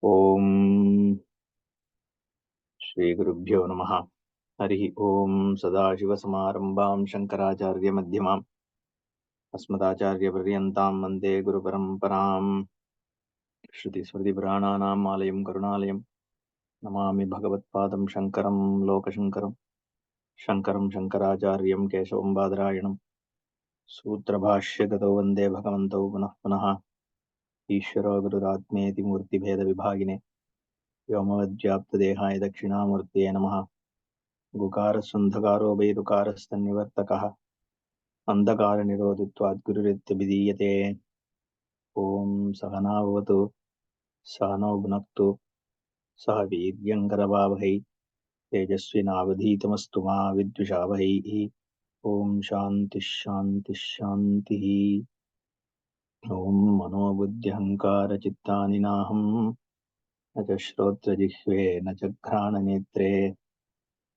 Om Shri Gurubhyo Namaha. Harihi Om Sadashivasamarambam Shankaracharya Madhyamam Asmadacharya Paryantam Vande Guru Paramparam Shruti Smriti Purananam Alayam Karunalayam Namami Bhagavatpadam Shankaram Lokashankaram Shankaram Shankaracharyam Keshavam Badrayanam Sutra Bhashyagato Vande Bhagavanto Punah Punaha Ishvaro Gururatmeti Murti Bheda Vibhagine Vyomavadvyaptadehaye Dakshinamurtiye Namaha गुकारस्वन्धकारो वैरुकारस्तन्निवर्तकः अन्धकारनिरोधित्वात् गुरुरित्यभिधीयते। ॐ सहना भवतु सहनौ भुनक्तु सह वीर्यङ्करवावहै तेजस्विनावधीतमस्तु मा विद्विषावहैः। ॐ शान्तिः शान्तिः शान्तिः। ॐ मनोबुद्ध्यहङ्कारचित्तानि नाहं न च श्रोत्रजिह्वे न च घ्राणनेत्रे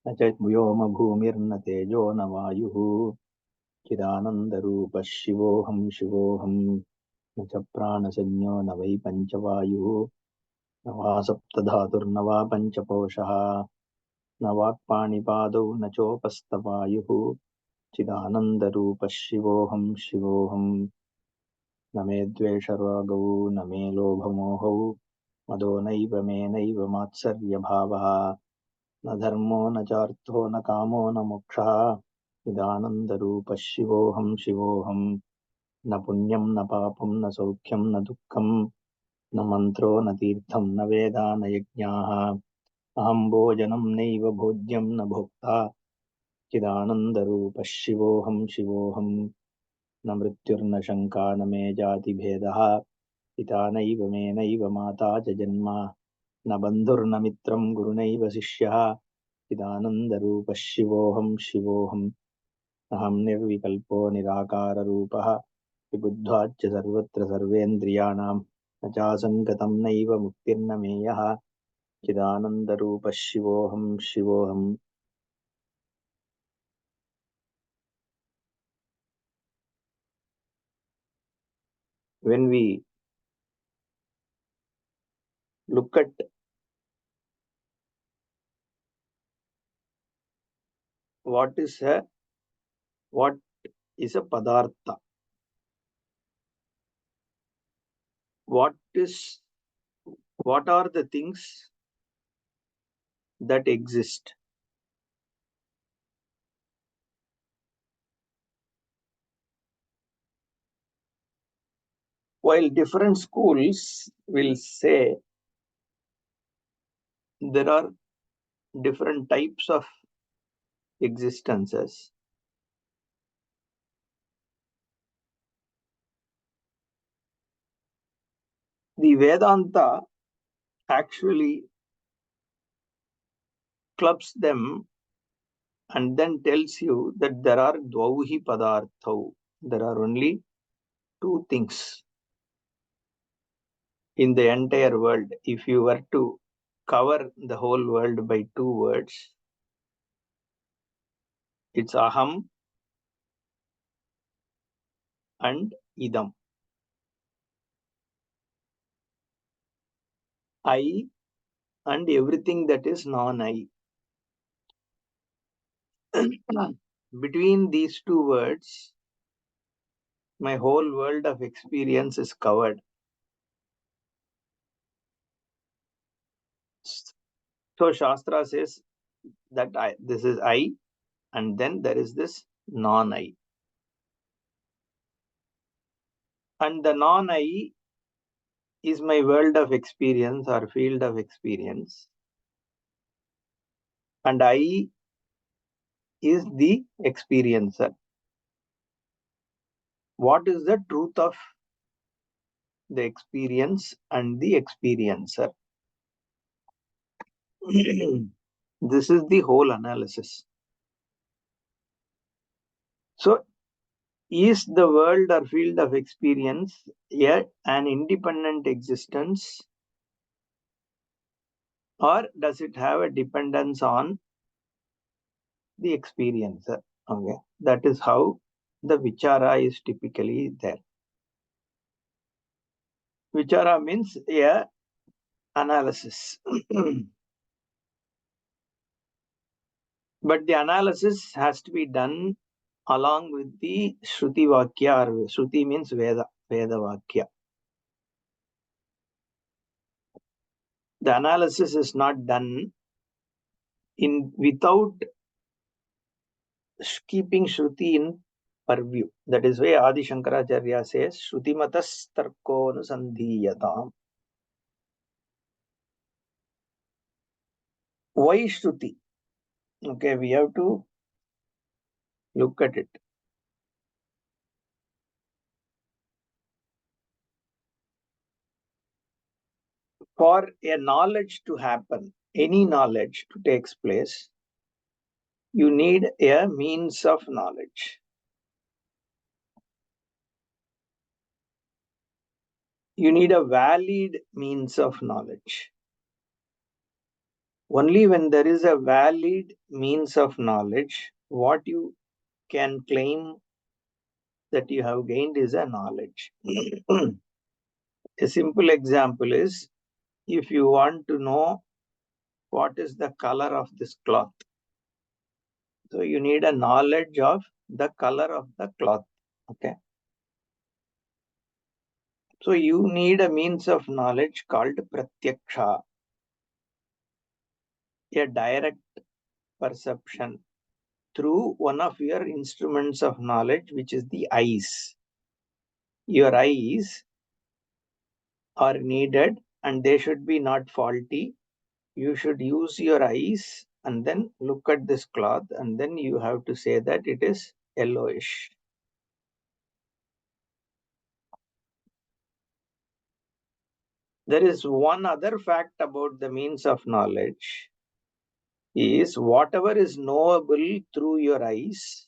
न च व्योमभूमिर्न तेजो न वायुः चिदानन्दरूपः शिवोऽहं शिवोऽहं न च प्राणसंज्ञो न वै पञ्चवायुः न वा सप्तधातुर्न वा पञ्चकोशः न वाक्पाणिपादौ न चोपस्थवायुः चिदानन्दरूपः शिवोऽहं शिवोऽहं न मे द्वेषरागौ न मे लोभमोहौ मदो नैव मे नैव मात्सर्यभावः न धर्मो न चार्थो न कामो न मोक्षः चिदानन्दरूपः शिवोऽहं शिवोऽहं न पुण्यं न पापं न सौख्यं न दुःखं न मन्त्रो न तीर्थं न वेदा न यज्ञाः अहं भोजनं नैव भोज्यं न भोक्ता चिदानन्दरूपः शिवोऽहं शिवोऽहं न मृत्युर्न शङ्का न मे जातिभेदः पिता नैव मे नैव माता च जन्म न बन्धुर्न मित्रं गुरुनैव शिष्यः चिदानन्दरूपः शिवोऽहं शिवोऽहम् अहं निर्विकल्पो निराकाररूपः विबुद्ध्वाच्च सर्वत्र सर्वेन्द्रियाणां न चासङ्गतं नैव मुक्तिर्न मेयः चिदानन्दरूपः शिवोऽहं शिवोऽहम्। When we look at what is a padartha, what are the things that exist? While different schools will say there are different types of existences, the Vedanta actually clubs them and then tells you that there are dvauhi padarthau. There are only two things in the entire world. If you were to cover the whole world by two words, it's aham and idam. I and everything that is non-I. Between these two words, my whole world of experience is covered. So Shastra says that this is I, and then there is this non-I. And the non-I is my world of experience or field of experience. And I is the experiencer. What is the truth of the experience and the experiencer? This is the whole analysis. So, is the world or field of experience yet an independent existence, or does it have a dependence on the experiencer? Okay, that is how the vichara is typically there. Vichara means analysis. But the analysis has to be done along with the Shruti Vakya, or Shruti means Veda Vakya. The analysis is not done without keeping Shruti in purview. That is why Adi Shankaracharya says, Shruti matas tarko nusandhiyatam. Why Shruti? Okay, we have to look at it. For a knowledge to happen, any knowledge to take place, you need a means of knowledge. You need a valid means of knowledge. Only when there is a valid means of knowledge, what you can claim that you have gained is a knowledge. A simple example is, if you want to know what is the color of this cloth, so you need a knowledge of the color of the cloth. Okay. So you need a means of knowledge called pratyaksha, a direct perception through one of your instruments of knowledge, which is the eyes. Your eyes are needed and they should be not faulty. You should use your eyes and then look at this cloth, and then you have to say that it is yellowish. There is one other fact about the means of knowledge, is whatever is knowable through your eyes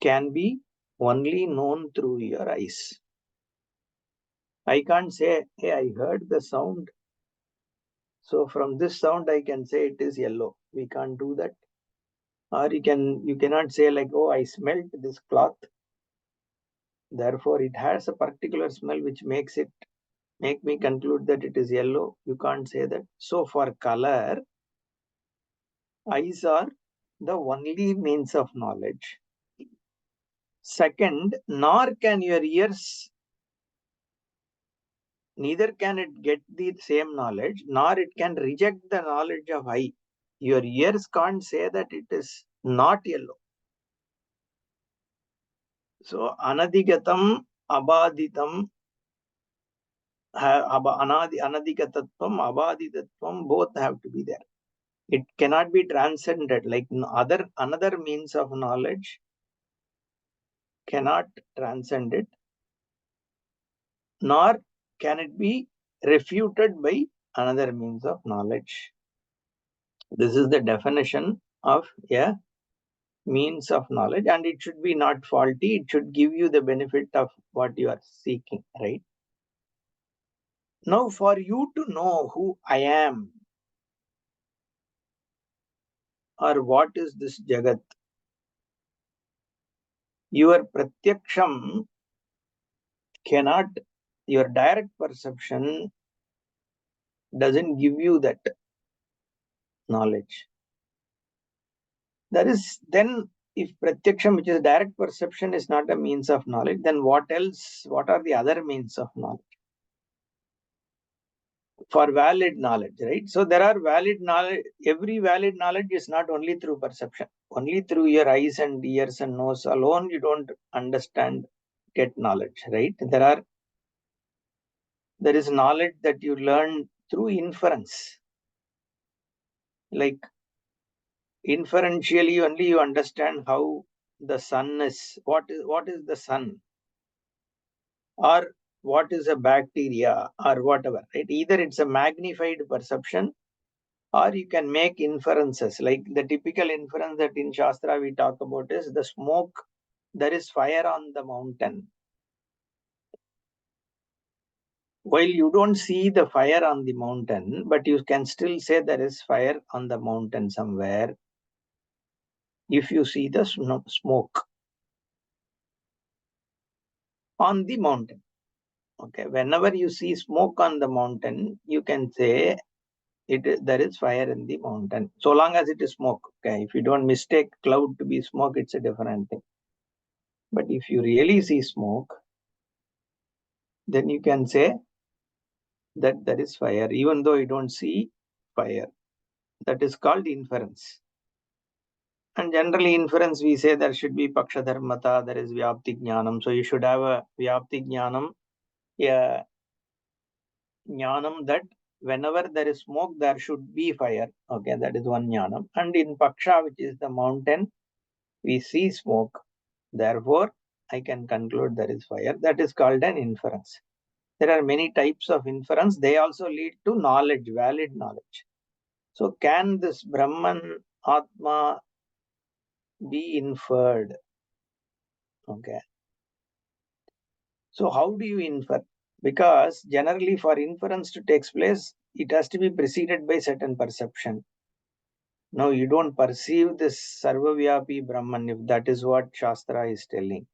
can be only known through your eyes. I can't say, hey, I heard the sound, so from this sound I can say it is yellow. We can't do that. Or you cannot say like, oh, I smelled this cloth, therefore it has a particular smell which make me conclude that it is yellow. You can't say that. So for color, eyes are the only means of knowledge. Second, nor can your ears, neither can it get the same knowledge, nor it can reject the knowledge of eye. Your ears can't say that it is not yellow. So anadigatam, abaditam, anadigatatvam, abaditatvam, both have to be there. It cannot be transcended. Like another means of knowledge cannot transcend it, nor can it be refuted by another means of knowledge. This is the definition of a means of knowledge, and it should be not faulty. It should give you the benefit of what you are seeking, right? Now, for you to know who I am, or what is this Jagat, your pratyaksham cannot, your direct perception doesn't give you that knowledge. That is, then if pratyaksham, which is direct perception, is not a means of knowledge, then what else? What are the other means of knowledge? For valid knowledge, right? So there are valid knowledge. Every valid knowledge is not only through perception. Only through your eyes and ears and nose alone you don't understand, get knowledge, right? There is knowledge that you learn through inference. Like inferentially only you understand how the sun is, what is the sun, or what is a bacteria, or whatever, right? Either it's a magnified perception, or you can make inferences. Like the typical inference that in Shastra we talk about is the smoke, there is fire on the mountain. While you don't see the fire on the mountain, but you can still say there is fire on the mountain somewhere if you see the smoke on the mountain. Okay, whenever you see smoke on the mountain, you can say there is fire in the mountain. So long as it is smoke. Okay, if you don't mistake cloud to be smoke, it's a different thing. But if you really see smoke, then you can say that there is fire, even though you don't see fire. That is called inference. And generally, inference, we say there should be paksha dharmata, there is vyapti jnanam. So you should have a vyapti jnanam, a jnanam that whenever there is smoke, there should be fire. Okay, that is one jnanam. And in paksha, which is the mountain, we see smoke. Therefore, I can conclude there is fire. That is called an inference. There are many types of inference. They also lead to knowledge, valid knowledge. So can this Brahman, Atma be inferred? Okay. So how do you infer? Because generally for inference to take place, it has to be preceded by certain perception. Now you don't perceive this Sarvavyapi Brahman, if that is what Shastra is telling.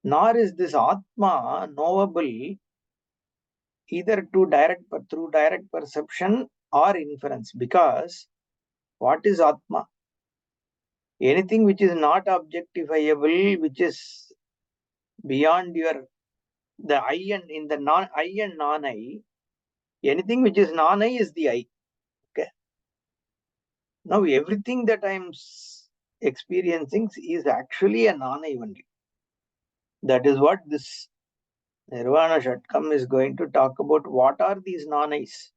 Nor is this Atma knowable either through direct perception or inference. Because what is Atma? Anything which is not objectifiable, which is beyond the I and in the I and non-I, anything which is non-I is the I. Okay. Now everything that I am experiencing is actually a non-I only. That is what this Nirvanashatkam is going to talk about. What are these non-Is?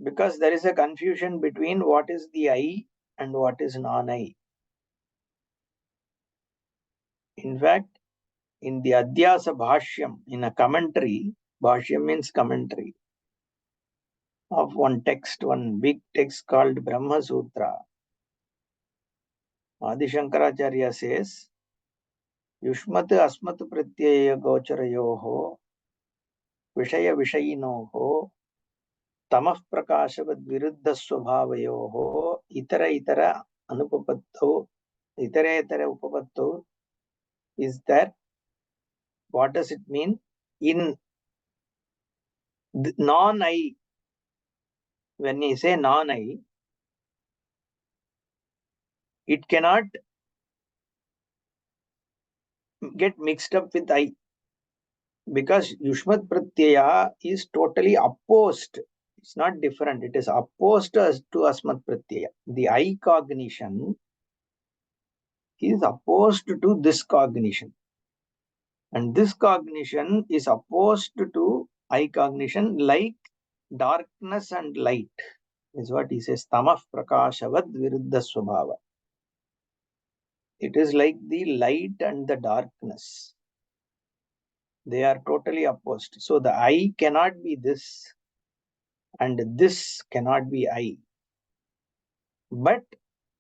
Because there is a confusion between what is the I and what is non-I. In fact, in the Adhyasa Bhashyam, in a commentary, Bhashyam means commentary, of one text, one big text called Brahma Sutra, Adi Shankaracharya says, Yushmat Asmat Pratyaya Gocharayoho Vishaya Vishayinoho Tamah Prakashavad Viruddha Swabhavayoho Itara Anupapatto Itara Upapatto is there. What does it mean? In non-I, when you say non-I, it cannot get mixed up with I, because Yushmat Pratyaya is totally opposed. It's not different. It is opposed to Asmat Pratyaya. The I cognition is opposed to this cognition. And this cognition is opposed to I cognition, like darkness and light, is what he says. Tamah prakashavad viruddha swabhava. It is like the light and the darkness. They are totally opposed. So the I cannot be this, and this cannot be I. But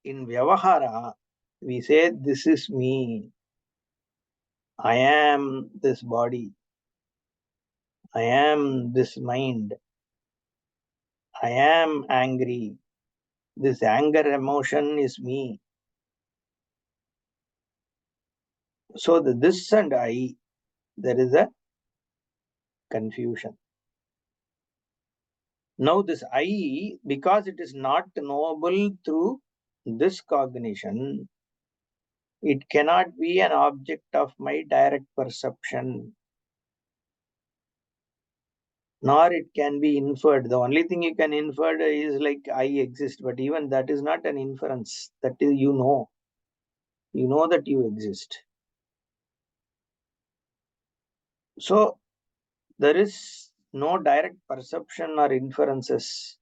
in Vyavahara, we say, this is me. I am this body. I am this mind. I am angry. This anger emotion is me. So the this and I, there is a confusion. Now this I, because it is not knowable through this cognition, it cannot be an object of my direct perception, nor it can be inferred. The only thing you can infer is like I exist, but even that is not an inference. That is, you know that you exist. So there is no direct perception or inferences,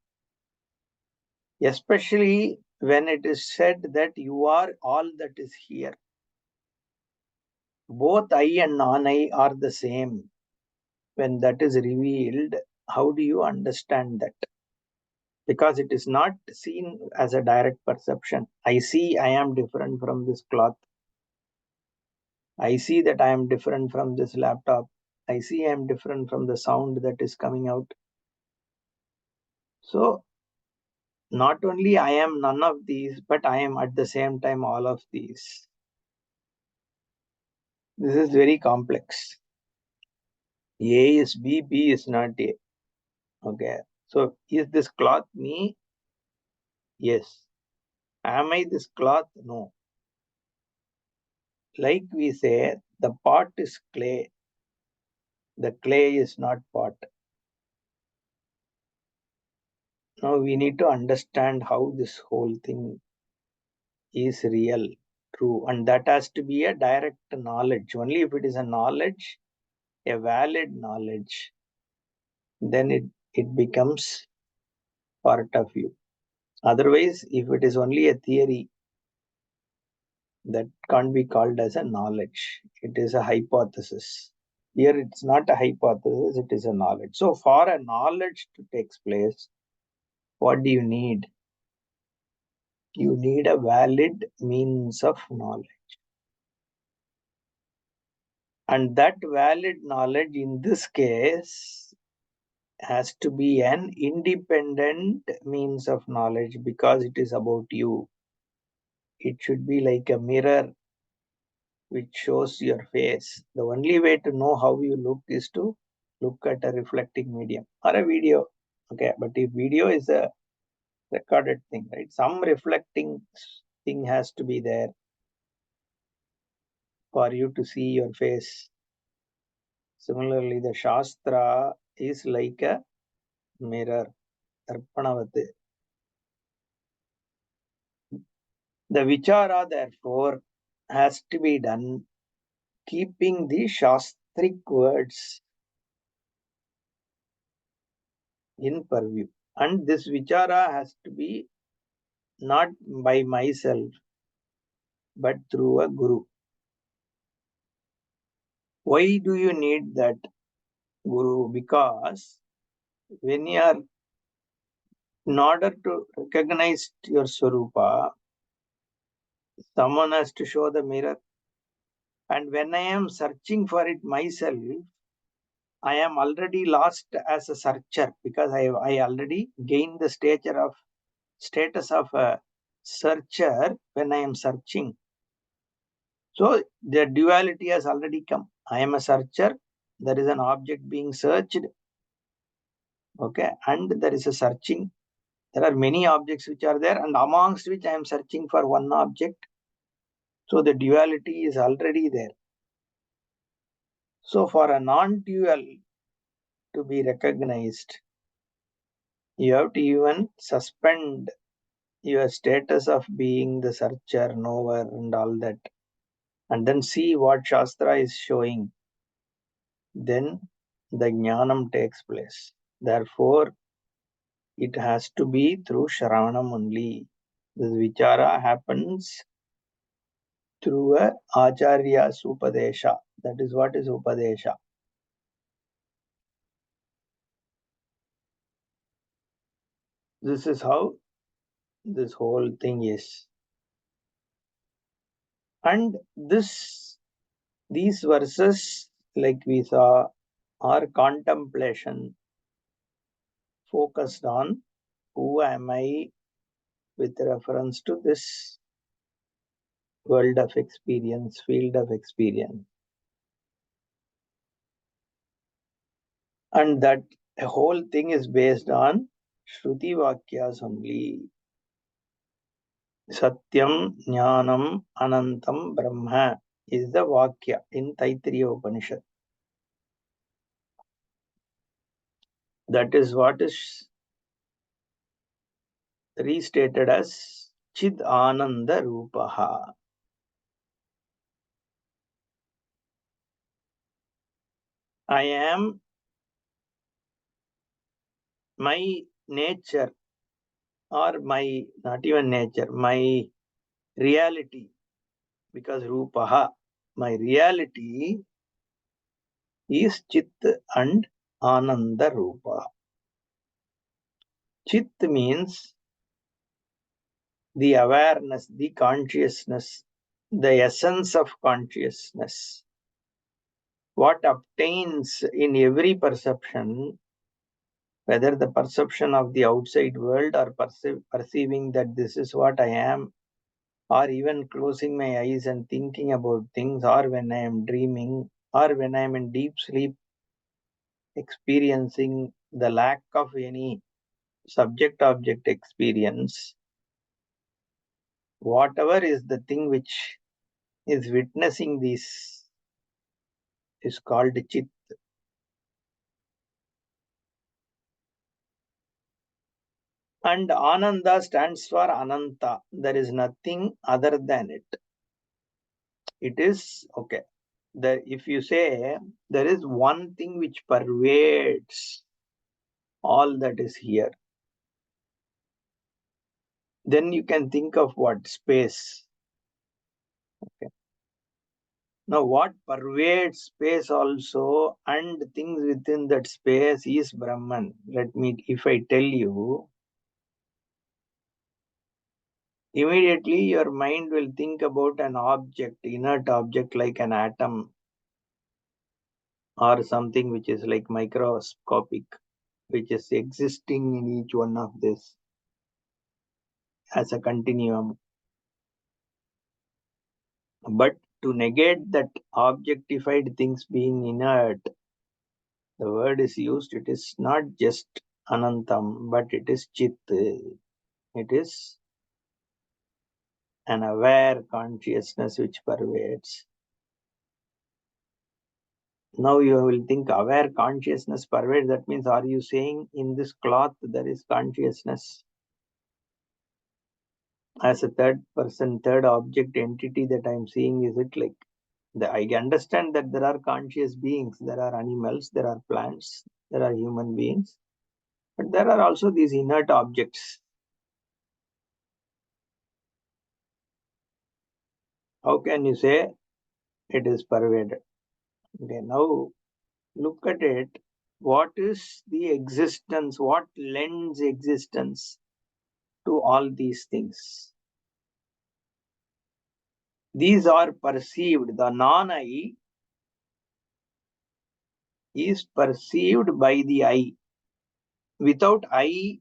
especially when it is said that you are all that is here. Both I and non-I are the same. When that is revealed, how do you understand that? Because it is not seen as a direct perception. I see I am different from this cloth. I see that I am different from this laptop. I see I am different from the sound that is coming out. So not only I am none of these, but I am at the same time all of these. This is very complex. A is B, B is not A. Okay. So is this cloth me? Yes. Am I this cloth? No. Like we say, the pot is clay. The clay is not pot. Now we need to understand how this whole thing is real, true, and that has to be a direct knowledge. Only if it is a knowledge, a valid knowledge, then it becomes part of you. Otherwise, if it is only a theory, that can't be called as a knowledge. It is a hypothesis. Here it's not a hypothesis, it is a knowledge. So for a knowledge to take place, what do you need? You need a valid means of knowledge. And that valid knowledge in this case has to be an independent means of knowledge because it is about you. It should be like a mirror which shows your face. The only way to know how you look is to look at a reflecting medium or a video. Okay, but if video is a recorded thing, right? Some reflecting thing has to be there for you to see your face. Similarly, the Shastra is like a mirror. Arpanavati. The Vichara, therefore, has to be done keeping the Shastric words in purview. And this Vichara has to be not by myself, but through a Guru. Why do you need that Guru? Because when you are, in order to recognize your Swarupa, someone has to show the mirror. And when I am searching for it myself, I am already lost as a searcher because I already gained the status of a searcher when I am searching. So the duality has already come. I am a searcher. There is an object being searched. Okay, and there is a searching. There are many objects which are there, and amongst which I am searching for one object. So the duality is already there. So for a non-dual to be recognized, you have to even suspend your status of being the searcher, knower, and all that, and then see what Shastra is showing. Then the Jnanam takes place. Therefore, it has to be through Shravanam only. This Vichara happens through a Acharya's Upadesha. That is what is Upadesha. This is how this whole thing is. And these verses, like we saw, are contemplation focused on who am I with reference to this world of experience, field of experience. And that whole thing is based on Shruti Vakyas only. Satyam, Jnanam, Anantam, Brahma is the Vakya in Taittiriya Upanishad. That is what is restated as Chid Ananda Rupaha. I am my nature, or my, not even nature, my reality, because Rupaha, my reality is Chit and Ananda Rupa. Chit means the awareness, the consciousness, the essence of consciousness. What obtains in every perception, whether the perception of the outside world or perceiving that this is what I am, or even closing my eyes and thinking about things, or when I am dreaming, or when I am in deep sleep, experiencing the lack of any subject-object experience, whatever is the thing which is witnessing this is called chit. And Ananda stands for Ananta. There is nothing other than it. It is, okay. If you say there is one thing which pervades all that is here, then you can think of what? Space. Okay. Now, what pervades space also and things within that space is Brahman. If I tell you, immediately your mind will think about an object, inert object like an atom or something which is like microscopic, which is existing in each one of this as a continuum. But to negate that objectified things being inert, the word is used, it is not just Anantam, but it is Chit. It is an aware consciousness which pervades. Now you will think aware consciousness pervades. That means, are you saying in this cloth there is consciousness as a third person, third object entity that I'm seeing? Is it like I understand that there are conscious beings, there are animals, there are plants, there are human beings, but there are also these inert objects. How can you say it is pervaded? Okay, now look at it. What is the existence? What lends existence to all these things? These are perceived. The non-I is perceived by the I. Without I,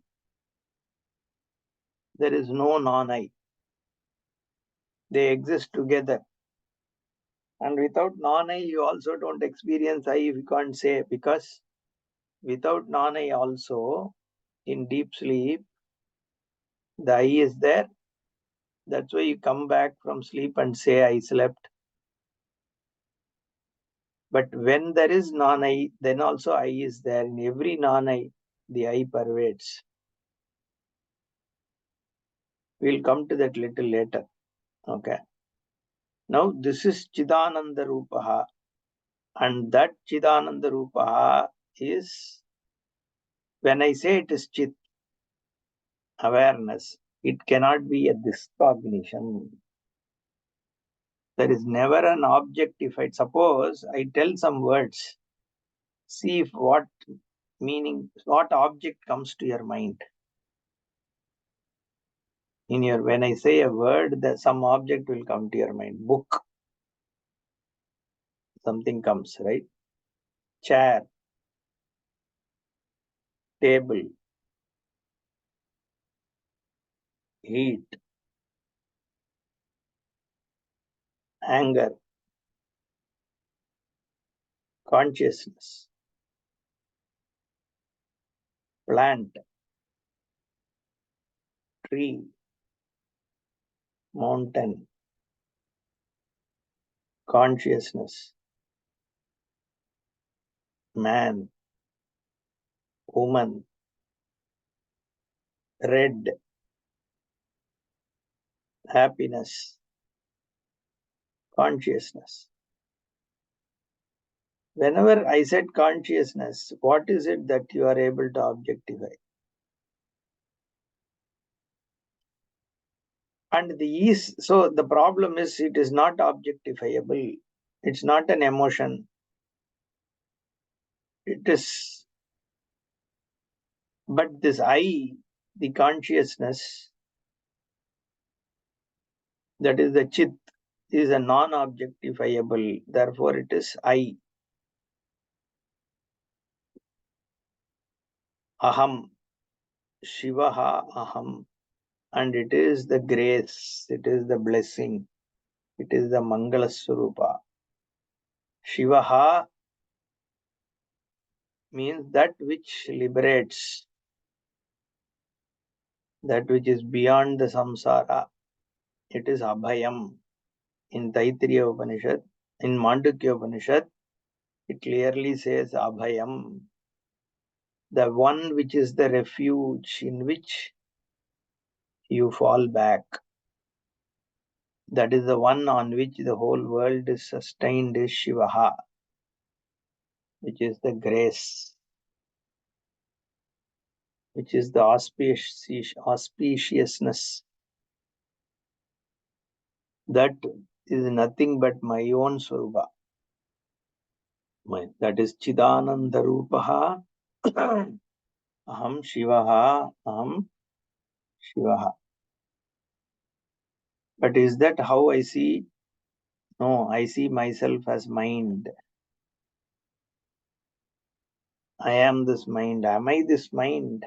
there is no non-I. They exist together. And without non-I, you also don't experience I, if you can't say, because without non-I also, in deep sleep, the I is there. That's why you come back from sleep and say, I slept. But when there is non-I, then also I is there. In every non-I, the I pervades. We'll come to that little later. Okay. Now, this is Chidananda Rupaha. And that Chidananda Rupaha is, when I say it is Chit, awareness, it cannot be a discognition. There is never an objectified. Suppose I tell some words, see if what meaning, what object comes to your mind. When I say a word, some object will come to your mind. Book, something comes, right? Chair, table, heat, anger, consciousness, plant, tree, mountain, consciousness, man, woman, red, happiness, consciousness. Whenever I said consciousness, what is it that you are able to objectify? And so the problem is it is not objectifiable. It's not an emotion. It is, but this I, the consciousness, that is the chit, is a non-objectifiable. Therefore, it is I. Aham, Shivaha Aham. And it is the grace, it is the blessing, it is the Mangala Swarupa. Shivaha means that which liberates, that which is beyond the samsara. It is abhayam. In Taittiriya Upanishad, in Mandukya Upanishad, it clearly says abhayam, the one which is the refuge in which you fall back. That is the one on which the whole world is sustained, is Shivaha, which is the grace, which is the auspiciousness. That is nothing but my own Swarupa. That is Chidananda Rupaha. Aham Shivaha, Aham Shivaha. But is that how I see? No, I see myself as mind. I am this mind. Am I this mind?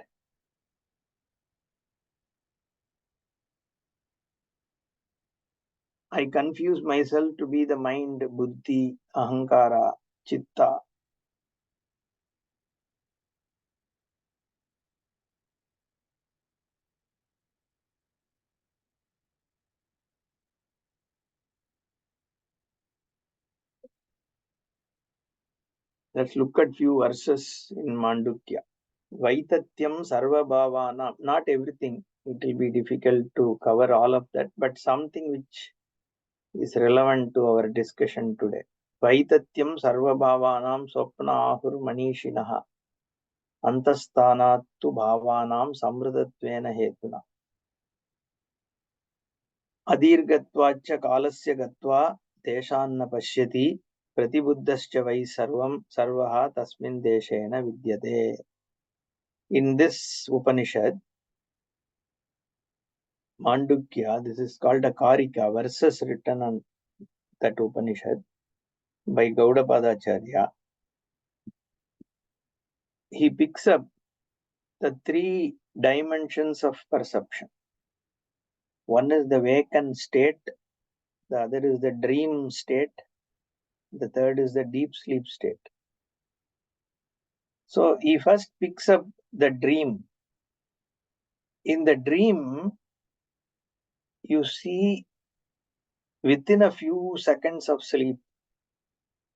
I confuse myself to be the mind, buddhi, ahankara, chitta. Let's look at few verses in Mandukya. Vaitatyam sarva bhavana. Not everything. It will be difficult to cover all of that, but something which is relevant to our discussion today. Vaitatyam sarva bhavanam swapna ahur manishinaha. Antasthanattu bhavanam samrudatvena hetuna. Adirgatvacha kalasya gatva deshanna pashyati pratibuddhascha vai sarvaha tasmin deshena vidyate. In this Upanishad, Mandukya, this is called a Karika, verses written on that Upanishad by Gaudapadacharya. He picks up the three dimensions of perception. One is the vacant state, the other is the dream state, the third is the deep sleep state. So he first picks up the dream. In the dream, you see within a few seconds of sleep,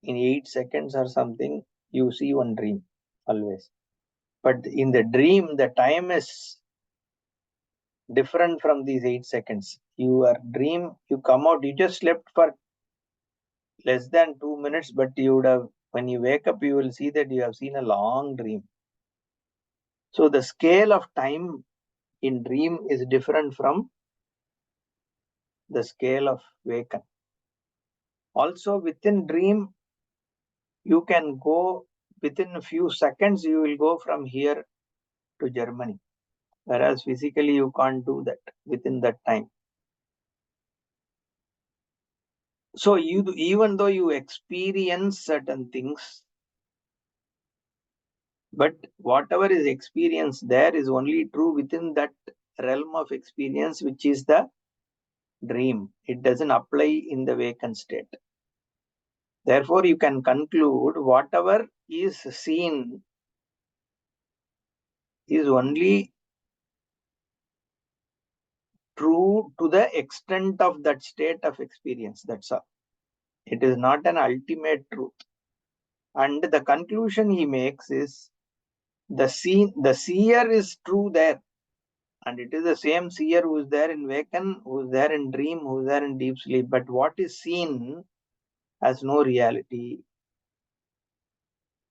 in 8 seconds or something, you see one dream always. But in the dream, the time is different from these 8 seconds. You come out, you just slept for less than 2 minutes, but you would have, when you wake up, you will see that you have seen a long dream. So the scale of time in dream is different from the scale of waken. Also within dream, you can go within a few seconds, you will go from here to Germany. Whereas physically you can't do that within that time. So even though you experience certain things, but whatever is experienced there is only true within that realm of experience, which is the dream. It doesn't apply in the vacant state. Therefore, you can conclude whatever is seen is only true to the extent of that state of experience. That's all. It is not an ultimate truth. And the conclusion he makes is the seer is true there. And it is the same seer who is there in waken, who is there in dream, who is there in deep sleep. But what is seen has no reality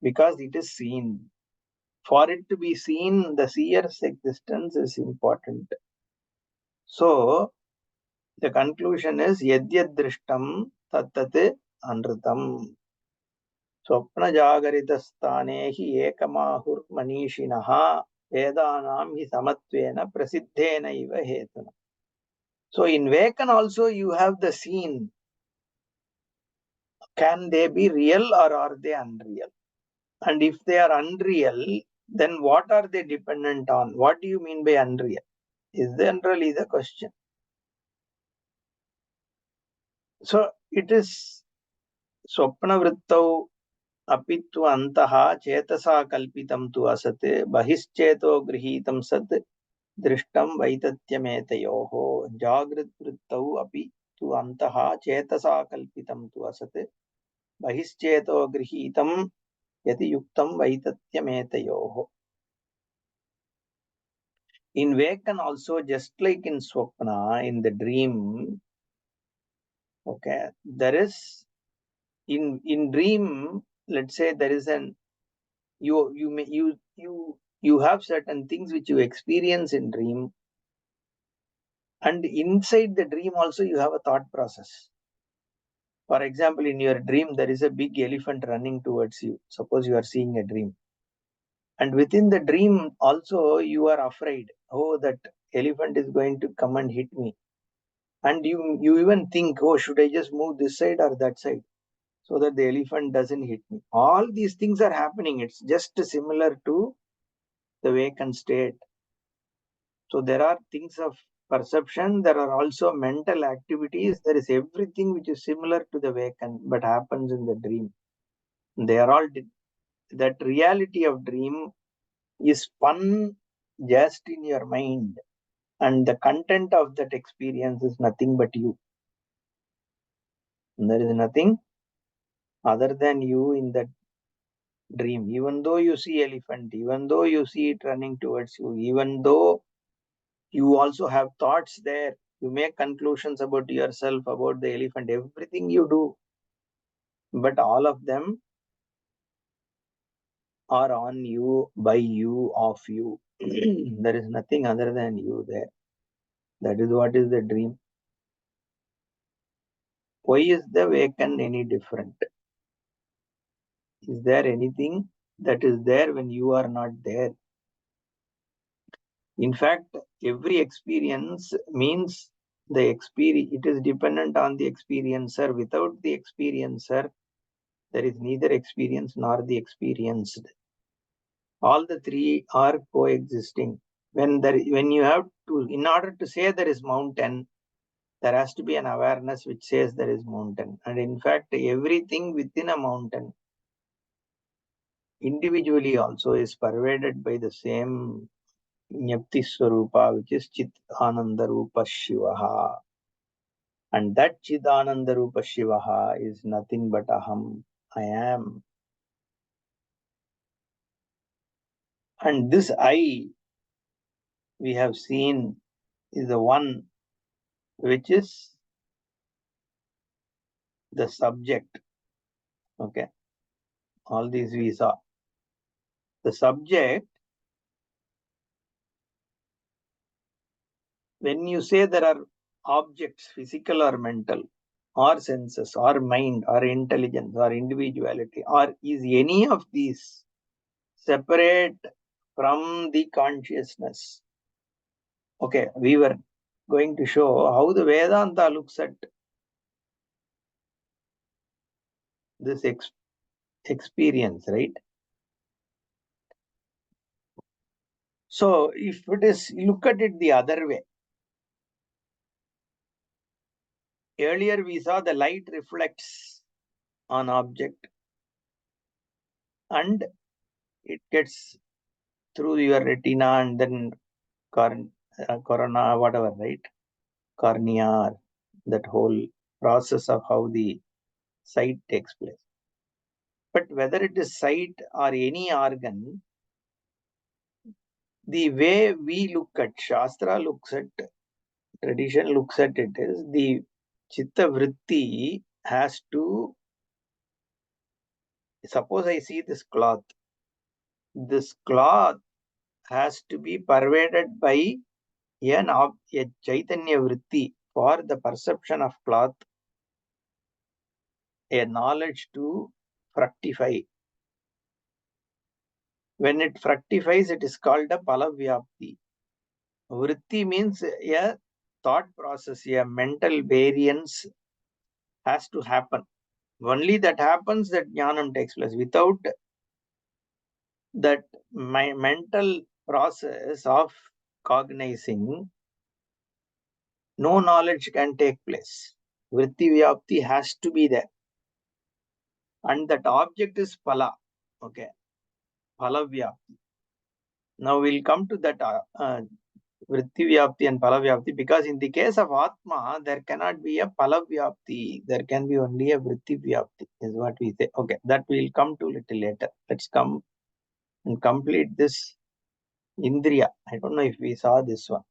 because it is seen. For it to be seen, the seer's existence is important. So, the conclusion is yadyad drishtam tattat anritam. Swapna jagarita sthanehi ekamahur manishinaha vedanam hi samatvena prasiddhena iva hetuna. So in waken also you have the seen. Can they be real or are they unreal? And if they are unreal, then what are they dependent on? What do you mean by unreal? Is generally the question. So it is Swapna Vrittau अपि तु अन्तः चेतसा कल्पितं तु असत् बहिश्चेतो गृहीतं सत् दृष्टं वैतत्यमेतयोः जागृद्वृत्तौ अपि तु अन्तः चेतसा कल्पितं तु असत् बहिश्चेतो गृहीतं यति युक्तं वैतत्यमेतयोः. In waken also, just like in swapna, in the dream, okay, there is in dream, let's say there is an you have certain things which you experience in dream, and inside the dream also you have a thought process. For example, in your dream there is a big elephant running towards you. Suppose you are seeing a dream, and within the dream also you are afraid. Oh, that elephant is going to come and hit me. And you even think, oh, should I just move this side or that side so that the elephant doesn't hit me? All these things are happening. It's just similar to the vacant state. So there are things of perception. There are also mental activities. There is everything which is similar to the vacant but happens in the dream. They are all that reality of dream is spun just in your mind, and the content of that experience is nothing but you. And there is nothing other than you in that dream. Even though you see elephant, even though you see it running towards you, even though you also have thoughts there, you make conclusions about yourself, about the elephant, everything you do, but all of them are on you, by you, of you. There is nothing other than you there. That is what is the dream. Why is the waken any different? Is there anything that is there when you are not there? In fact, every experience means the experience, it is dependent on the experiencer. Without the experiencer, there is neither experience nor the experienced. All the three are coexisting. When you have to, in order to say there is mountain, there has to be an awareness which says there is mountain. And in fact, everything within a mountain, individually also, is pervaded by the same Nyapti Swarupa, which is Chit Ananda Rupa Shivaha. And that Chidananda Rupa Shivaha is nothing but Aham, I am. And this I, we have seen, is the one which is the subject. Okay. All these we saw. The subject, when you say there are objects, physical or mental, or senses, or mind, or intelligence, or individuality, or is any of these separate from the consciousness? Okay, we were going to show how the Vedanta looks at this experience, right? So if it is, look at it the other way. Earlier we saw the light reflects on object and it gets through your retina and then corona, whatever, right? Cornea, that whole process of how the sight takes place. But whether it is sight or any organ, the way we look at, Shastra looks at, tradition looks at it, is the Chitta Vritti has to, suppose I see this cloth has to be pervaded by a Chaitanya Vritti for the perception of cloth, a knowledge to fructify. When it fructifies, it is called a Palavyapti. Vritti means a thought process, a mental variance has to happen. Only that happens that jnanam takes place. Without that mental process of cognizing, no knowledge can take place. Vritti Vyapti has to be there. and that object is phala. Okay, phala vyapti. Now we'll come to that vritti vyapti and phala vyapti, because in the case of Atma, there cannot be a phala vyapti. There can be only a vritti vyapti, is what we say. Okay, that we'll come to little later. Let's come and complete this Indriya. I don't know if we saw this one.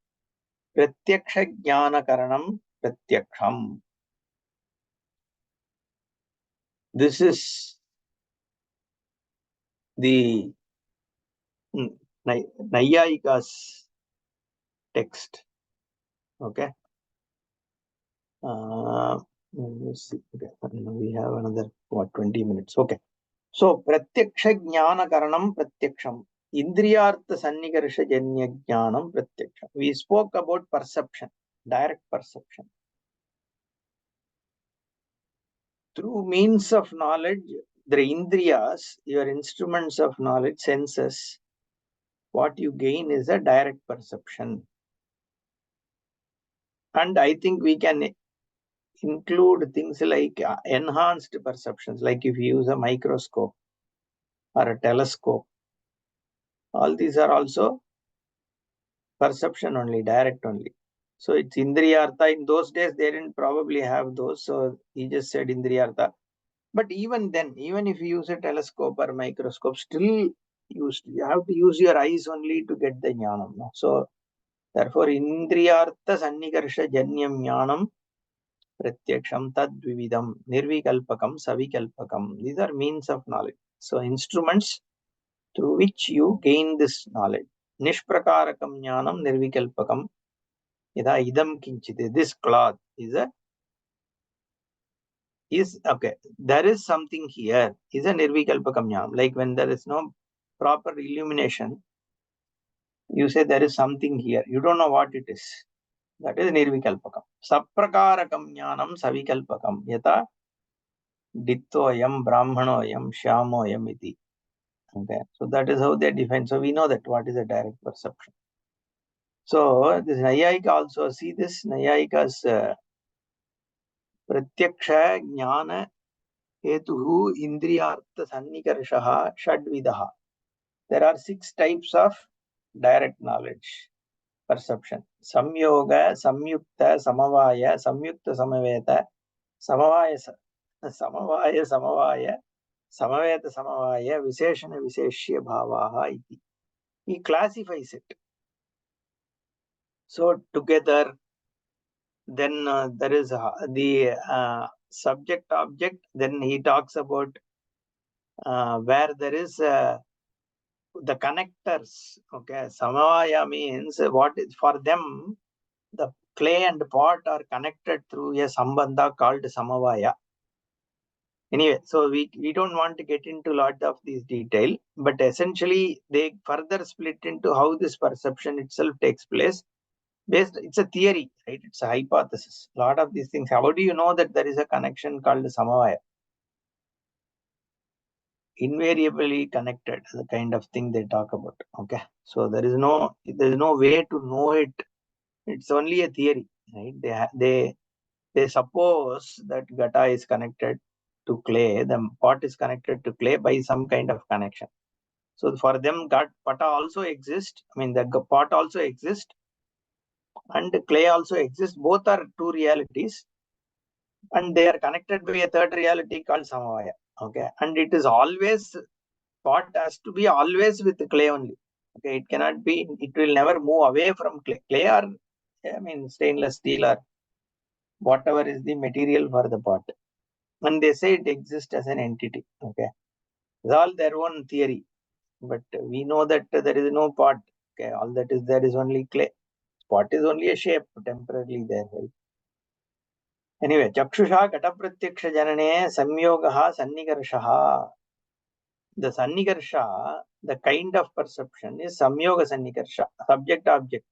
Pratyaksha jnana karanam pratyaksham. This is the Nayayika's text. Okay. Let's see. Okay. We have another 20 minutes. Okay. So pratyaksha jnana karanam pratyaksham. Indriyartha sannikarsha janya jnanam pratyaksham. We spoke about perception, direct perception. Through means of knowledge, the indriyas, your instruments of knowledge, senses, what you gain is a direct perception. And I think we can include things like enhanced perceptions, like if you use a microscope or a telescope. All these are also perception only, direct only. So it's Indriyartha. In those days, they didn't probably have those. So he just said Indriyartha. But even then, even if you use a telescope or microscope, still you have to use your eyes only to get the jnanam. No? So therefore, Indriyartha sannikarsha janyam jnanam pratyaksham tadvividam nirvikalpakam savikalpakam. These are means of knowledge. So instruments through which you gain this knowledge. Nishprakarakam jnanam nirvikalpakam. Yada idam kinchite. This cloth is okay. There is something here. Is a nirvikalpakam jnanam. Like when there is no proper illumination, you say there is something here. You don't know what it is. That is nirvikalpakam. Saprakarakam jnanam savikalpakam. Yata dittoyam brahmanoyam shyamoyam iti. Okay. So that is how they define. So we know that what is a direct perception. So this Nayayika also, see this Nayayika's pratyaksha jnana hetuhu indriyartha sannikarshaha shadvidaha. There are 6 types of direct knowledge, perception. Samyoga, samyukta, samavaya, samyukta samaveta, samavaya, samavaya, samavaya, samaveta samavaya, visheshana visheshya bhavaha iti. He classifies it. So together, then there is the subject object. Then he talks about where there is the connectors. Okay, samavaya means what is for them. The clay and pot are connected through a sambandha called samavaya. Anyway, so we don't want to get into a lot of these detail, but essentially they further split into how this perception itself takes place. It's a theory, right? It's a hypothesis. A lot of these things. How do you know that there is a connection called samavaya? Invariably connected, the kind of thing they talk about. Okay, so there is no way to know it. It's only a theory, right? They suppose that gata is connected to clay, the pot is connected to clay by some kind of connection. So for them, pata also exists. I mean, the pot also exists and clay also exists. Both are two realities, and they are connected by a third reality called samavaya. Okay, and it is always, pot has to be always with clay only. Okay, it cannot be. It will never move away from clay. Clay or stainless steel or whatever is the material for the pot. And they say it exists as an entity. Okay, it's all their own theory, but we know that there is no pot. Okay, all that is there is only clay. Pot is only a shape, temporarily there, right? Anyway, chakshusha katapratyksha janane samyogaha sannikarshaha. The sannikarsha, the kind of perception is samyoga sannikarsha, subject object.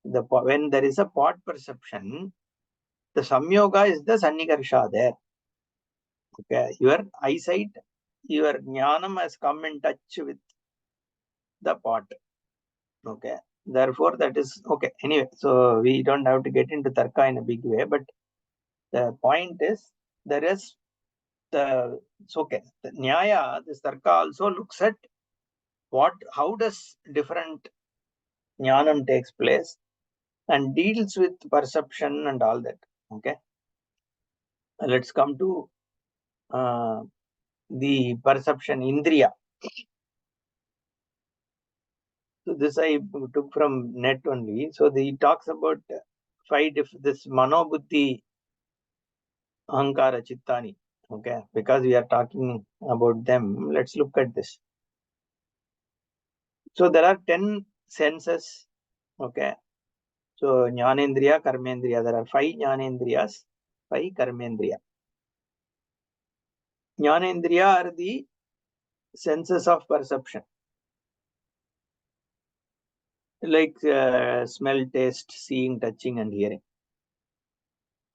When there is a pot perception, the samyoga is the sannikarsha there. Okay, your eyesight, your jnanam has come in touch with the pot. Okay, therefore that is okay. Anyway, so we don't have to get into tarka in a big way, but the point is there is it's okay. The Nyaya, this Tarka also looks at how does different Jnanam takes place and deals with perception and all that. Okay. Let's come to the perception Indriya. So this I took from net only. So he talks about this Mano Buddhi Ahankara Chittani. Okay, because we are talking about them, let's look at this. So there are 10 senses. Okay. So Jnanendriya, Karmendriya. There are 5 Jnanendriyas, 5 Karmendriya. Jnanendriya are the senses of perception. Like smell, taste, seeing, touching and hearing.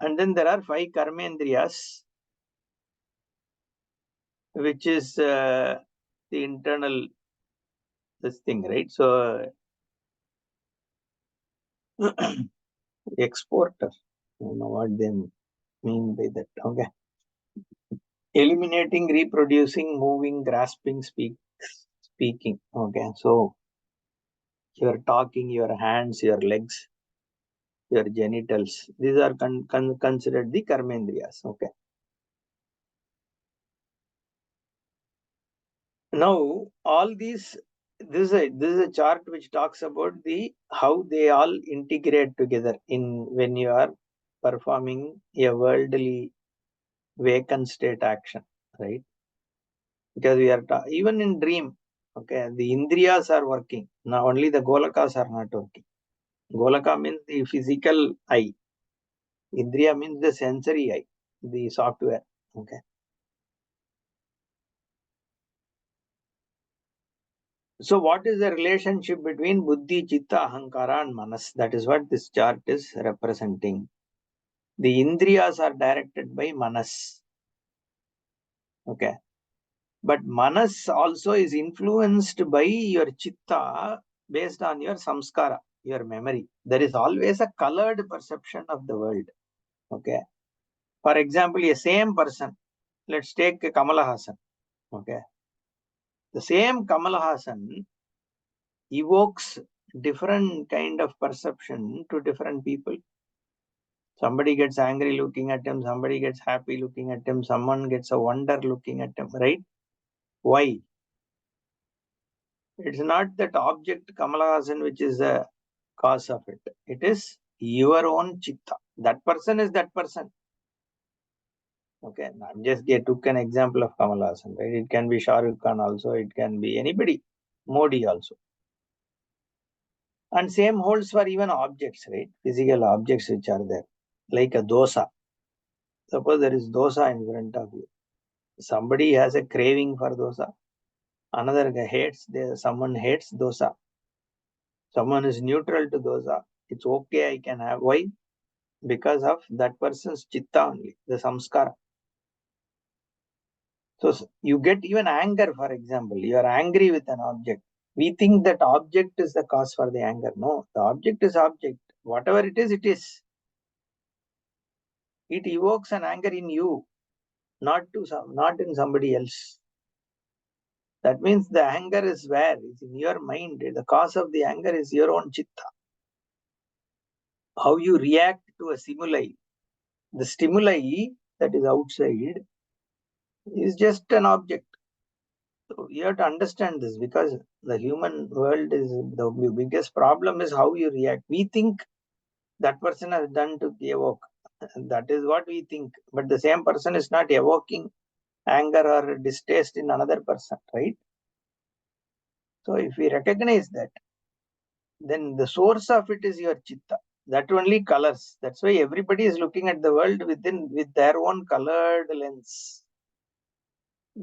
And then there are 5 Karmendriyas, which is the internal this thing, right? So exporter, I don't know what they mean by that. Okay. Eliminating, reproducing, moving, grasping, speaking. Okay. So your talking, your hands, your legs, your genitals, these are considered the karmendriyas. Okay. Now all these, this is a chart which talks about how they all integrate together in when you are performing a worldly vacant state action, right? Because we are even in dream, okay, the indriyas are working. Now only the golakas are not working. Golaka means the physical eye. Indriya means the sensory eye, the software. Okay. So what is the relationship between buddhi, chitta, ahankara and manas? That is what this chart is representing. The indriyas are directed by manas. Okay. But manas also is influenced by your chitta based on your samskara, your memory. There is always a colored perception of the world. Okay. For example, a same person, let's take Kamala Hassan. Okay. The same Kamala Hassan evokes different kind of perception to different people. Somebody gets angry looking at him, somebody gets happy looking at him, someone gets a wonder looking at him, right? Why? It's not that object Kamala Hassan which is the cause of it. It is your own chitta. That person is that person. Okay, I'm just took an example of Kamala Hassan, right? It can be Shah Rukh Khan also, it can be anybody, Modi also. And same holds for even objects, right? Physical objects which are there, like a dosa. Suppose there is dosa in front of you. Somebody has a craving for dosa. Another guy hates, someone hates dosa. Someone is neutral to dosa. It's okay, I can have. Why? Because of that person's chitta only, the samskara. So you get even anger, for example. You are angry with an object. We think that object is the cause for the anger. No, the object is object. Whatever it is, it is. It evokes an anger in you, not in somebody else. That means the anger is where? It's in your mind. The cause of the anger is your own chitta. How you react to a stimuli. The stimuli that is outside is just an object. So you have to understand this, because the human world is the biggest problem is how you react. We think that person has done to evoke. That is what we think. But the same person is not evoking anger or distaste in another person, right? So if we recognize that, then the source of it is your chitta. That only colors. That's why everybody is looking at the world with their own colored lens.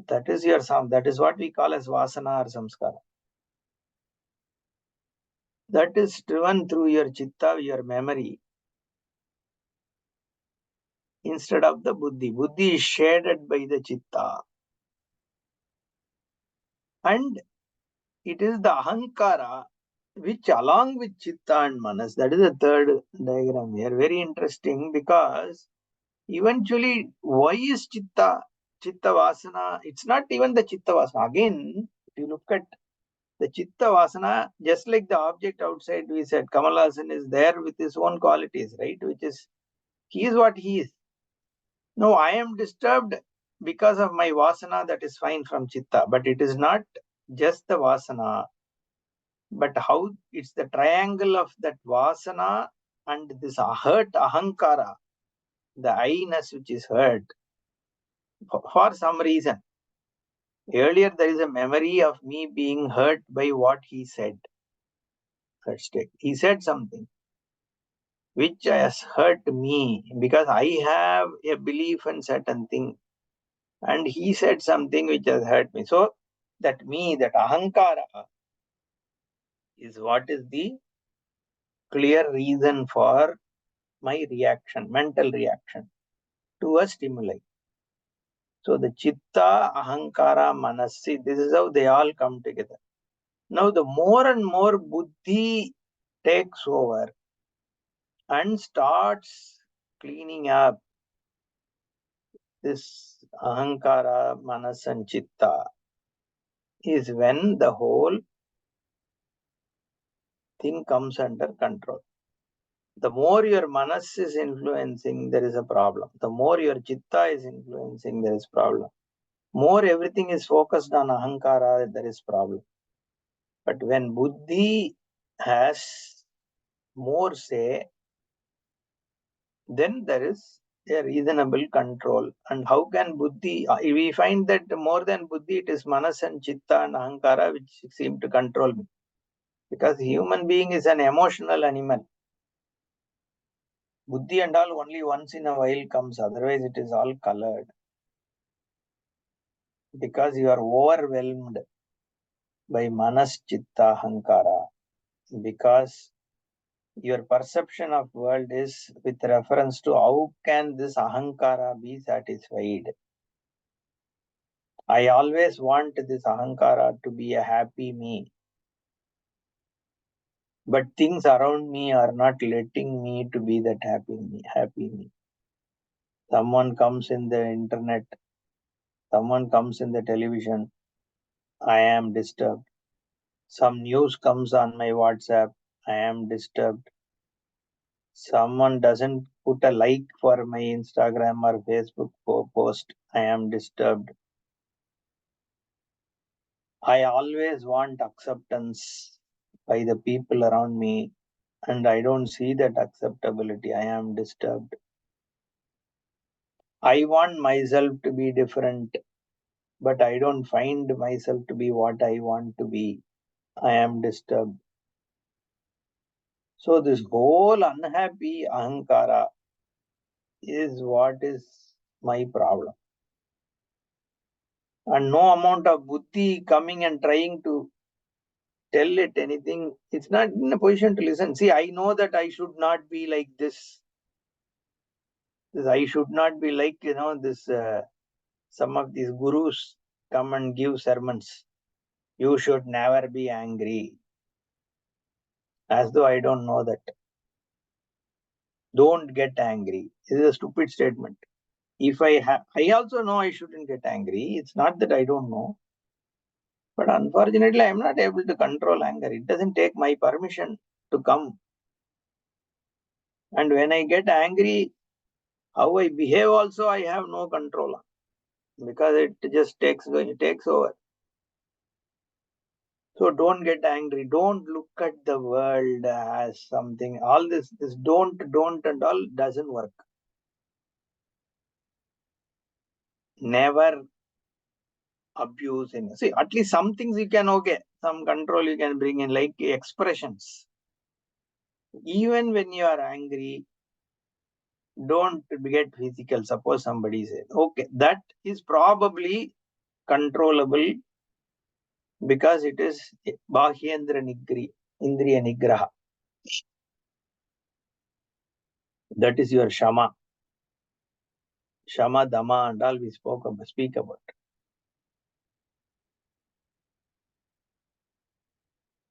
That is your sound. That is what we call as vasana or samskara. That is driven through your chitta, your memory, instead of the buddhi. Buddhi is shaded by the chitta. And it is the ahankara which, along with chitta and manas, that is the third diagram here. Very interesting, because eventually, why is chitta chitta vasana, it's not even the chitta vasana. Again, if you look at the chitta vasana, just like the object outside, we said Kamal Haasan is there with his own qualities, right? Which is, he is what he is. No, I am disturbed because of my vasana, that is fine from chitta, but it is not just the vasana, but how it's the triangle of that vasana and this hurt ahankara, the I-ness which is hurt for some reason. Earlier, there is a memory of me being hurt by what he said. Let's take. He said something which has hurt me because I have a belief in certain thing, and he said something which has hurt me. So that me, that ahankara, is what is the clear reason for my reaction, mental reaction to a stimuli. So the chitta, ahankara, manasi, this is how they all come together. Now the more and more buddhi takes over and starts cleaning up this ahankara, manas and chitta, is when the whole thing comes under control. The more your manas is influencing, there is a problem. The more your chitta is influencing, there is problem. More everything is focused on ahankara, there is problem. But when buddhi has more say, then there is a reasonable control. And how can buddhi, we find that more than buddhi, it is manas and chitta and ahankara which seem to control me. Because human being is an emotional animal. Buddhi and all only once in a while comes, otherwise it is all colored. Because you are overwhelmed by manas, chitta, ahankara. Because your perception of world is with reference to how can this ahankara be satisfied. I always want this ahankara to be a happy me. But things around me are not letting me to be that happy me. Someone comes in the internet, someone comes in the television, I am disturbed. Some news comes on my WhatsApp, I am disturbed. Someone doesn't put a like for my Instagram or Facebook post, I am disturbed. I always want acceptance by the people around me, and I don't see that acceptability. I am disturbed. I want myself to be different, but I don't find myself to be what I want to be. I am disturbed. So this whole unhappy ahankara is what is my problem. And no amount of buddhi coming and trying to tell it anything, it's not in a position to listen. See, I know that I should not be like this. I should not be like, this, some of these gurus come and give sermons. You should never be angry. As though I don't know that. Don't get angry. This is a stupid statement. If I also know I shouldn't get angry. It's not that I don't know. But unfortunately, I'm not able to control anger. It doesn't take my permission to come. And when I get angry, how I behave also, I have no control on. Because it just takes over. So don't get angry. Don't look at the world as something. All this don't and all doesn't work. Never abuse. See, at least some things you can, some control you can bring in, like expressions. Even when you are angry, don't get physical. Suppose somebody says, okay, that is probably controllable because it is Bahyendra Indriya Nigraha. That is your Shama. Shama, Dama, and all we speak about.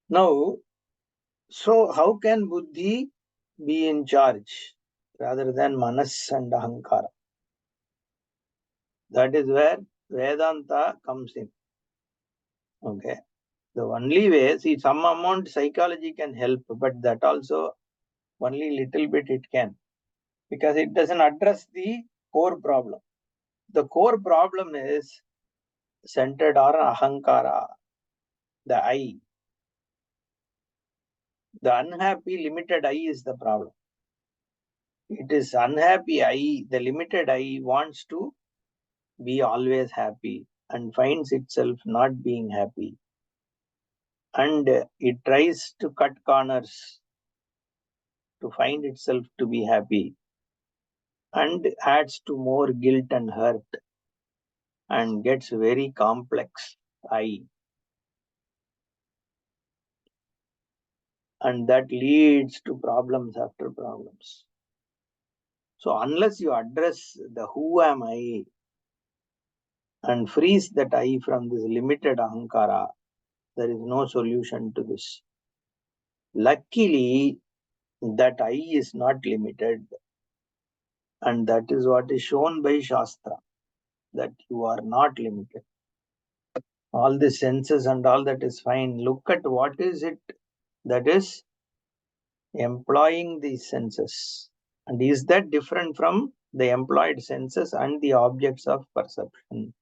Now, so how can Buddhi be in charge rather than Manas and Ahankara? That is where Vedanta comes in. Okay. The only way, see, some amount psychology can help, but that also only little bit it can, because it doesn't address the core problem. The core problem is centered on ahankara, the I. The unhappy limited I is the problem. It is unhappy I, the limited I wants to be always happy and finds itself not being happy. And it tries to cut corners to find itself to be happy, and adds to more guilt and hurt, and gets very complex I. And that leads to problems after problems. So unless you address the who am I and frees that I from this limited ahankara, there is no solution to this. Luckily, that I is not limited, and that is what is shown by Shastra, that you are not limited. All the senses and all that is fine. Look at what is it that is employing these senses. And is that different from the employed senses and the objects of perception?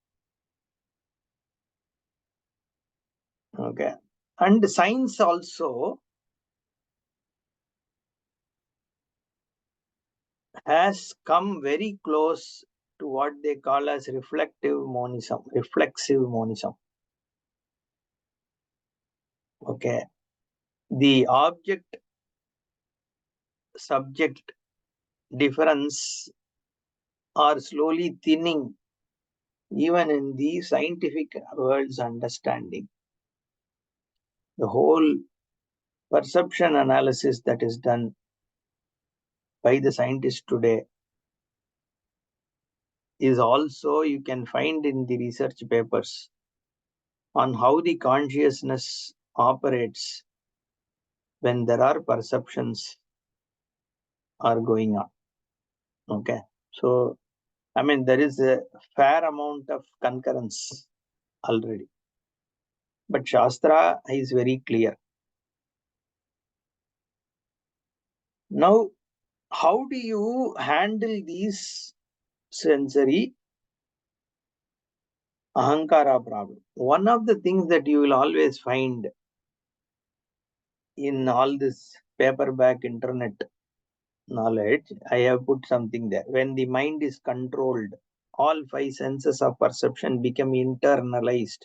Okay. And science also has come very close to what they call as reflexive monism. Okay. The object subject difference are slowly thinning even in the scientific world's understanding. The whole perception analysis that is done by the scientists today is also, you can find in the research papers on how the consciousness operates when there are perceptions are going on. Okay. So, I mean, there is a fair amount of concurrence already. But Shastra is very clear. Now, how do you handle these sensory ahankara problem? One of the things that you will always find in all this paperback internet knowledge, I have put something there. When the mind is controlled, all five senses of perception become internalized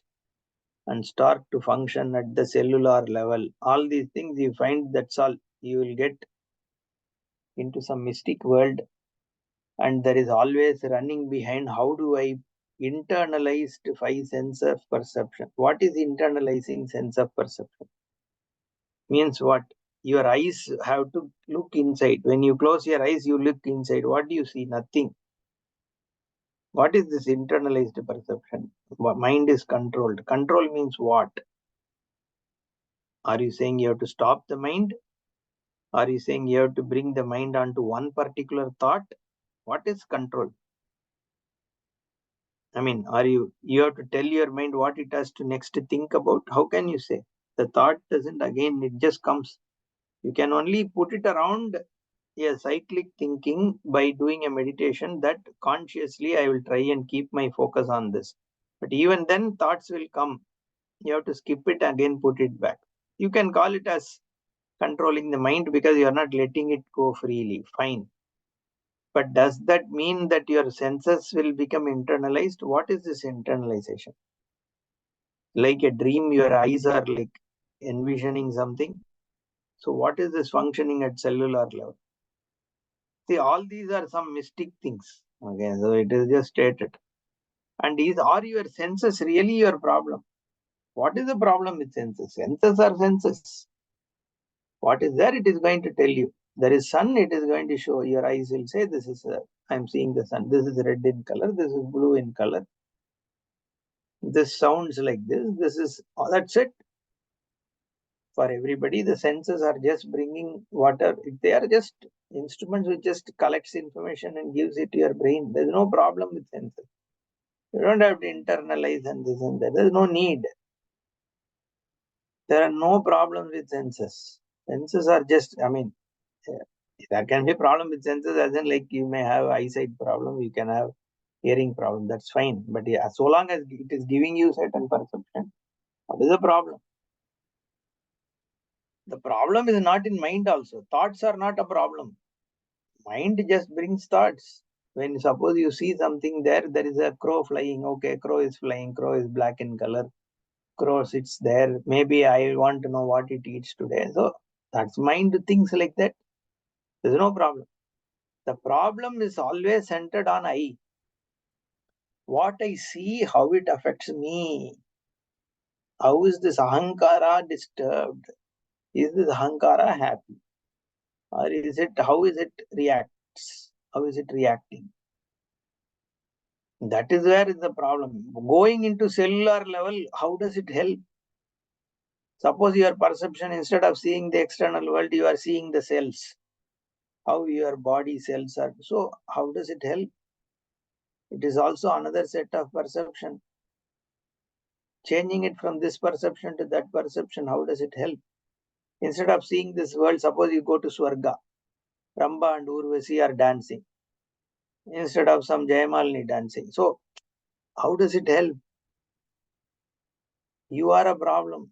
and start to function at the cellular level. All these things you find, that's all. You will get into some mystic world, and there is always running behind, how do I internalize five sense of perception? What is internalizing sense of perception? Means what? Your eyes have to look inside. When you close your eyes, you look inside. What do you see? Nothing. What is this internalized perception? Mind is controlled. Control means what? Are you saying you have to stop the mind? Are you saying you have to bring the mind onto one particular thought? What is control? I mean, you have to tell your mind what it has to next to think about? How can you say? The thought doesn't, again, it just comes. You can only put it around a cyclic thinking by doing a meditation that consciously I will try and keep my focus on this. But even then, thoughts will come. You have to skip it, again put it back. You can call it as controlling the mind because you are not letting it go freely. Fine. But does that mean that your senses will become internalized? What is this internalization? Like a dream, your eyes are like envisioning something. So what is this functioning at cellular level? See, all these are some mystic things. Okay, so it is just stated. And are your senses really your problem? What is the problem with senses? Senses are senses. What is there, it is going to tell you. There is sun, it is going to show. Your eyes will say, this is, I'm seeing the sun. This is red in color. This is blue in color. This sounds like this. This is, that's it. For everybody, the senses are just bringing water. They are just instruments which just collects information and gives it to your brain. There's no problem with senses. You don't have to internalize and this and that. There is no need. There are no problems with senses. Senses are just, there can be problem with senses as in like you may have eyesight problem, you can have hearing problem, that's fine. But yeah, so long as it is giving you certain perception, what is the problem? The problem is not in mind also. Thoughts are not a problem. Mind just brings thoughts. When suppose you see something there, there is a crow flying. Okay, crow is flying, crow is black in color. Crow sits there. Maybe I want to know what it eats today. So that's mind thinks like that. There's no problem. The problem is always centered on I. What I see, how it affects me. How is this ahankara disturbed? Is this ahankara happy? Or is it, how is it reacts? How is it reacting? That is where is the problem. Going into cellular level, how does it help? Suppose your perception, instead of seeing the external world, you are seeing the cells. How your body cells are. So how does it help? It is also another set of perception. Changing it from this perception to that perception, how does it help? Instead of seeing this world, suppose you go to Swarga. Ramba and Urvasi are dancing instead of some Jayamalini dancing. So how does it help? You are a problem.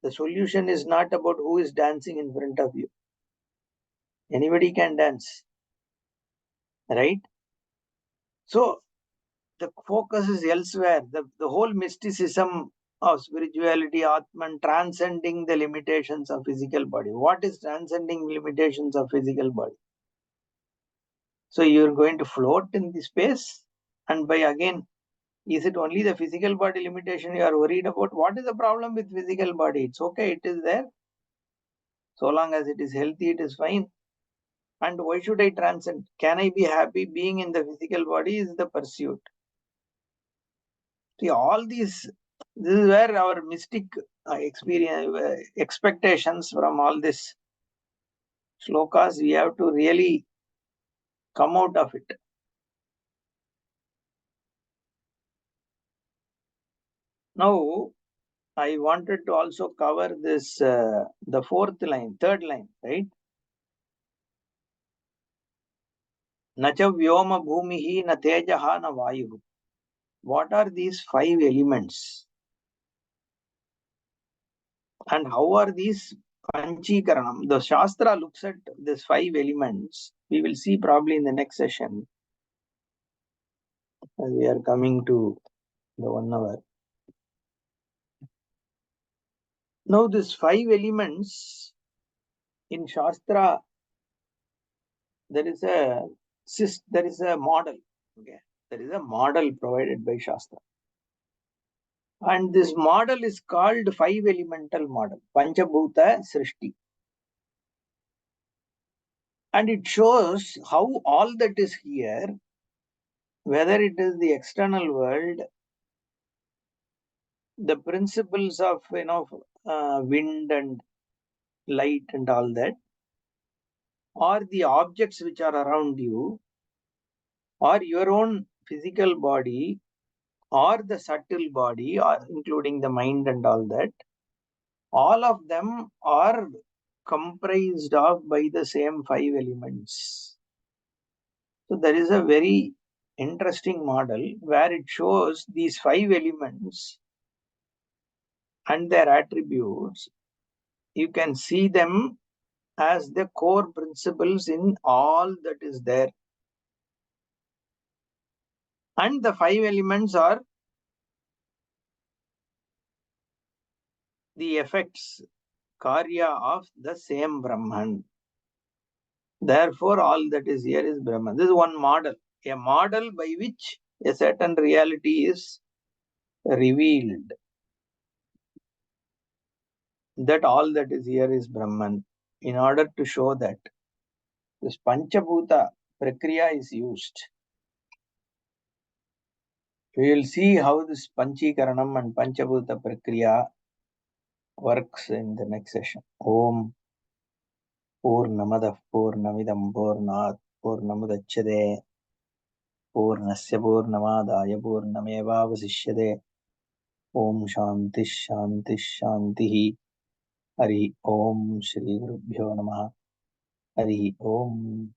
The solution is not about who is dancing in front of you. Anybody can dance, right? So the focus is elsewhere. The whole mysticism of spirituality, Atman, transcending the limitations of physical body. What is transcending limitations of physical body? So you're going to float in the space, and by again, is it only the physical body limitation you are worried about? What is the problem with physical body? It's okay, it is there. So long as it is healthy, it is fine. And why should I transcend? Can I be happy being in the physical body is the pursuit. See, all these, this is where our mystic experience, expectations from all this shlokas, we have to really come out of it. Now, I wanted to also cover this, the fourth line, third line, right? Nacha vyoma bhumihi na tejaha na vayu. What are these five elements? And how are these panchikaranam? The Shastra looks at these five elements. We will see probably in the next session. As we are coming to the 1 hour. Now, these five elements in Shastra, there is a model. Okay, there is a model provided by Shastra. And this model is called five elemental model, Panchabhuta Srishti. And it shows how all that is here, whether it is the external world, the principles of wind and light and all that, or the objects which are around you, or your own physical body, or the subtle body, or including the mind and all that, all of them are comprised of by the same five elements. So there is a very interesting model where it shows these five elements and their attributes. You can see them as the core principles in all that is there. And the five elements are the effects, karya of the same Brahman. Therefore, all that is here is Brahman. This is one model, a model by which a certain reality is revealed. That all that is here is Brahman. In order to show that, this Panchabhuta Prakriya is used. We will see how this Panchikaranam and Panchabhuta Prakriya works in the next session. Om Purnamadav Purnamidam Purnat Purnamudachyate पूर्णस्य पूर्णमादाय पूर्णमेवावशिष्यते। ॐ शान्तिः शान्तिः शान्तिः। हरि ओम श्री गुरुभ्यो नमः। हरि ओम।